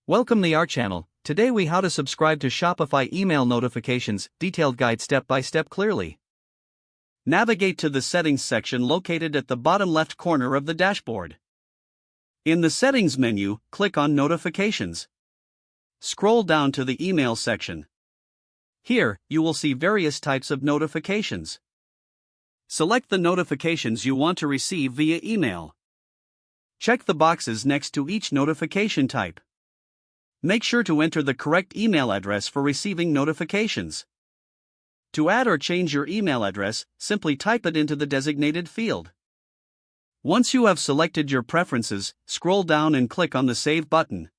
Welcome to our channel. Today we how to subscribe to Shopify email notifications, detailed guide step by step clearly. Navigate to the settings section located at the bottom left corner of the dashboard. In the settings menu, click on notifications. Scroll down to the email section. Here, you will see various types of notifications. Select the notifications you want to receive via email. Check the boxes next to each notification type. Make sure to enter the correct email address for receiving notifications. To add or change your email address, simply type it into the designated field. Once you have selected your preferences, scroll down and click on the Save button.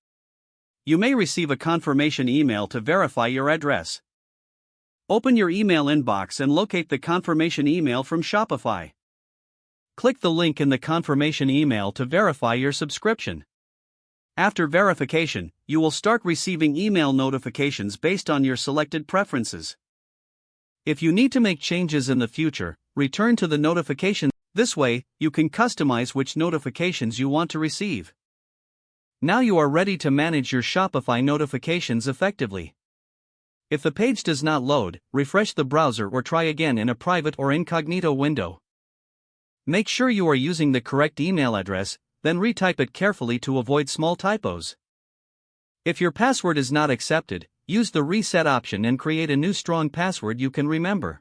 You may receive a confirmation email to verify your address. Open your email inbox and locate the confirmation email from Shopify. Click the link in the confirmation email to verify your subscription. After verification, you will start receiving email notifications based on your selected preferences. If you need to make changes in the future, return to the notification. This way, you can customize which notifications you want to receive. Now you are ready to manage your Shopify notifications effectively. If the page does not load, refresh the browser or try again in a private or incognito window. Make sure you are using the correct email address, then retype it carefully to avoid small typos. If your password is not accepted, use the reset option and create a new strong password you can remember.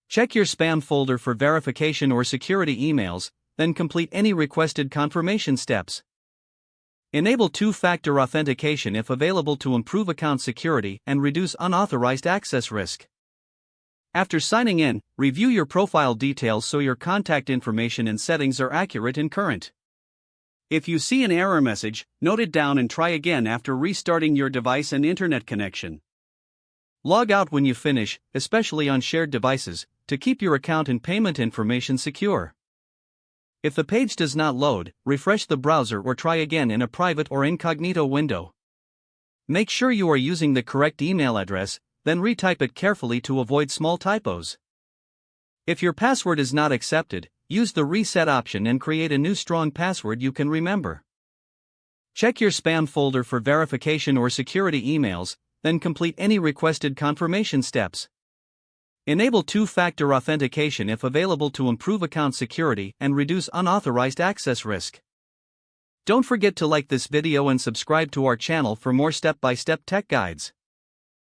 Check your spam folder for verification or security emails, then complete any requested confirmation steps. Enable two-factor authentication if available to improve account security and reduce unauthorized access risk. After signing in, review your profile details so your contact information and settings are accurate and current. If you see an error message, note it down and try again after restarting your device and internet connection. Log out when you finish, especially on shared devices, to keep your account and payment information secure. If the page does not load, refresh the browser or try again in a private or incognito window. Make sure you are using the correct email address, then retype it carefully to avoid small typos. If your password is not accepted, use the reset option and create a new strong password you can remember. Check your spam folder for verification or security emails, then complete any requested confirmation steps. Enable two-factor authentication if available to improve account security and reduce unauthorized access risk. Don't forget to like this video and subscribe to our channel for more step-by-step tech guides.